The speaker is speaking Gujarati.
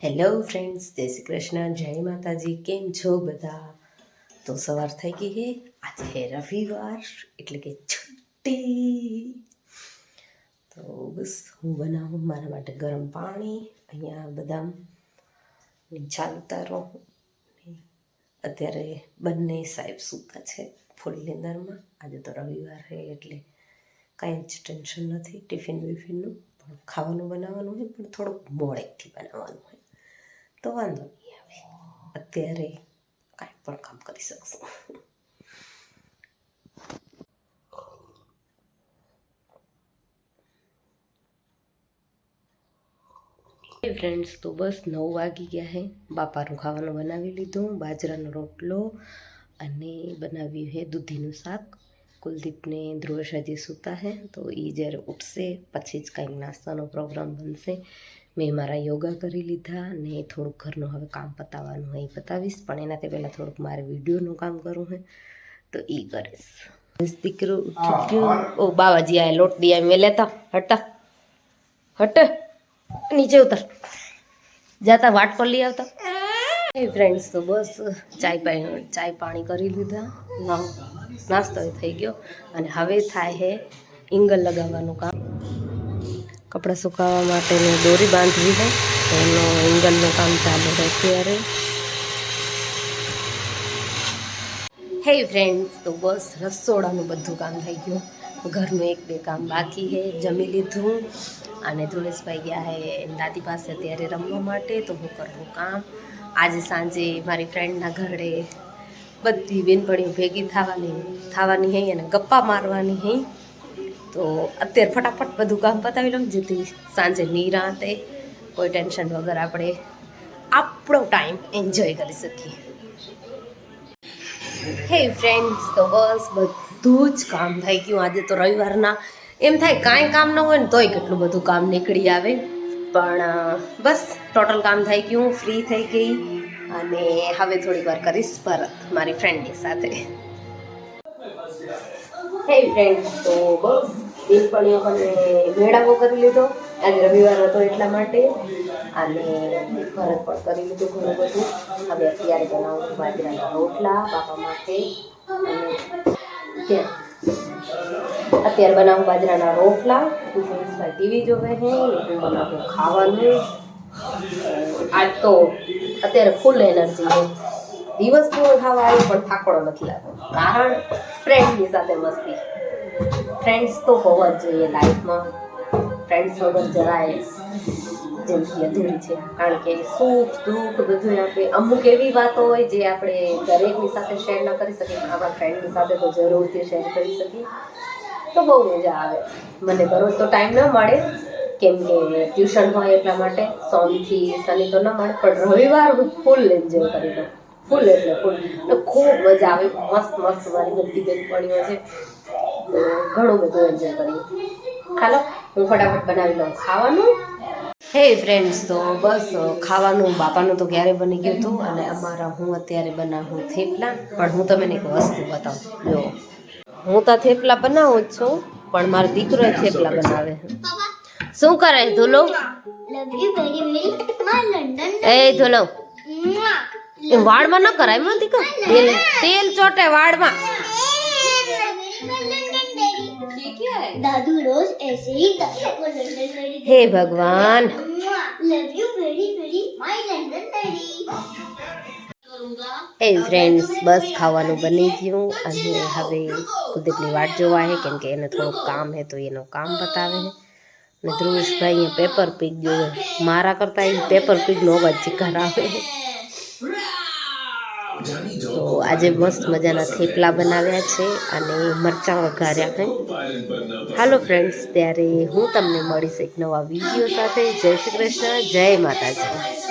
હેલો ફ્રેન્ડ્સ, જય શ્રી કૃષ્ણ, જય માતાજી. કેમ છો બધા? તો સવાર થઈ ગઈ હે. આજે રવિવાર એટલે કે છુટ્ટી. તો બસ હું બનાવું મારા માટે ગરમ પાણી. અહીંયા બદામ છાલ ઉતારો. અત્યારે બંને સાહેબ સૂતા છે ફૂલ નીંદરમાં. આજે તો રવિવાર છે એટલે કાંઈ જ ટેન્શન નથી ટિફિન વિફિનનું. પણ ખાવાનું બનાવવાનું હોય, પણ થોડુંક મોડેકથી બનાવવાનું હોય તો વાંધો નહીં આવે. અત્યારે કાંઈ પણ કામ કરી શકશું. ફ્રેન્ડ્સ, તો બસ 9 વાગી ગયા છે. બાપાનું ખાવાનું બનાવી લીધું. બાજરાનો રોટલો અને બનાવ્યું છે દૂધીનું શાક. કુલદીપને ધ્રુવેશ હજી સૂતા છે, તો એ જ્યારે ઉઠશે પછી જ કંઈક નાસ્તાનો પ્રોગ્રામ બનશે. મેં મારા યોગા કરી લીધા અને થોડુંક ઘરનું હવે કામ પતાવવાનું હોય એ પતાવીશ. પણ એનાથી પહેલાં થોડુંક મારે વિડીયોનું કામ કરવું હોય તો એ કરીશ. દીકરું ઉઠી ગયું. ઓ બાવાજી આ લોટ દી મેં લેતા હટા હટ નીચે ઉતર જાતા વાટ પર લઈ આવતા. એ ફ્રેન્ડ્સ, તો બસ ચાય પાણી કરી લીધા. નાસ્તો થઈ ગયો અને હવે થાય છે ઇંગલ લગાવવાનું કામ. કપડાં સુકાવવા માટેની દોરી બાંધવી છે તો એનો એંગલનું કામ ચાલુ રહે ત્યારે. હે ફ્રેન્ડ્સ, તો બસ રસોડાનું બધું કામ થઈ ગયું. ઘરનું 1-2 કામ બાકી છે. જમી લીધું અને ધ્રુવેશભાઈ ગયા છે દાદી પાસે અત્યારે રમવા માટે. તો હું કરવું કામ. આજે સાંજે મારી ફ્રેન્ડના ઘરે બધી બેનપણીઓ ભેગી થવાની હે અને ગપ્પા મારવાની હે. તો અત્યારે ફટાફટ બધું કામ પતાવી લઉં જેથી સાંજે નિરાંતે કોઈ ટેન્શન વગર આપણે આપણો ટાઈમ એન્જોય કરી શકીએ. હે ફ્રેન્ડ્સ, તો બસ બધું જ કામ થઈ ગયું. આજે તો રવિવારના એમ થાય કાંઈ કામ ન હોય ને તોય કેટલું બધું કામ નીકળી આવે. પણ બસ ટોટલ કામ થઈ ગયું, ફ્રી થઈ ગઈ અને હવે થોડીક વાર કરીશ પરત મારી ફ્રેન્ડની સાથે. હે ફ્રેન્ડ્સ, તો બસ બેનપણીઓ મને મેળાવો કરી લીધો. આજે રવિવાર હતો એટલા માટે અને ભરત પણ કરી લીધું ઘણું બધું. હવે અત્યારે બનાવું બાજરાના રોટલા બાપા માટે અને અત્યારે બનાવું બાજરાના રોટલા. ટીવી જોવે છે, હું બનાવું ખાવાનું. આજ તો અત્યારે ફૂલ એનર્જી છે. દિવસ પૂરો ખાવા આવ્યો પણ થાકડો નથી લાગતો. કારણ ફ્રેન્ડની સાથે મસ્તી. ફ્રેન્ડ્સ તો હોવા જ જોઈએ લાઈફમાં. ફ્રેન્ડ્સ વગર જરાય જિંદગી અધૂરી છે. કારણ કે સુખ દુઃખ બધું આપણે અમુક એવી વાતો હોય જે આપણે દરેકની સાથે શેર ન કરી શકીએ, પણ આપણા ફ્રેન્ડની સાથે તો જરૂરથી શેર કરી શકીએ તો બહુ મજા આવે. મને દરરોજ તો ટાઈમ ન મળે કેમ કે ટ્યુશન હોય એટલા માટે. સોમથી શનિ તો ન મળે, પણ રવિવાર હું ફૂલ એન્જોય કરી લઉં. ફૂલ એટલે ફૂલ. ખૂબ મજા આવે. મસ્ત મારી બધી બેનપણીઓ છે તો ઘણું બધું એન્જોય કરીએ. ચાલો હું ફટાફટ બનાવી લઉં ખાવાનું. હે ફ્રેન્ડ્સ, તો બસ ખાવાનું બાપાનું તો ક્યારે બની ગયું હતું અને અમારા હું અત્યારે બનાવું થેપલા. પણ હું તમને એક વસ્તુ બતાવું. જો હું તો થેપલા બનાવું જ છું, પણ મારો દીકરો થેપલા બનાવે. શું કરે ધોલો? એ ધોલો એ વાળમાં ન કરાય મો દીકરો. તેલ ચોટે વાળમાં. दादू रोज ऐसे ही दादा को लंदन डैडी. हे भगवान, love you very very my London daddy. હે ફ્રેન્ડ્સ, બસ ખાવાનું બની ગયું અને હવે કુલદીપની વાટ જોવા છે કેમ કે એને થોડુંક કામ છે તો એનું કામ બતાવે છે. અને ધ્રુવેશભાઈ અહીંયા પેપર પીક જોવે. મારા કરતાં એ પેપર પીકનો અવાજ ચીકાર આવે. તો આજે મસ્ત મજાના થેપલા બનાવ્યા છે અને મરચાં વઘાર્યા છે. હાલો ફ્રેન્ડ્સ, ત્યારે હું તમને મળીશ એક નવા વિડીયો સાથે. જય શ્રી કૃષ્ણ, જય માતાજી.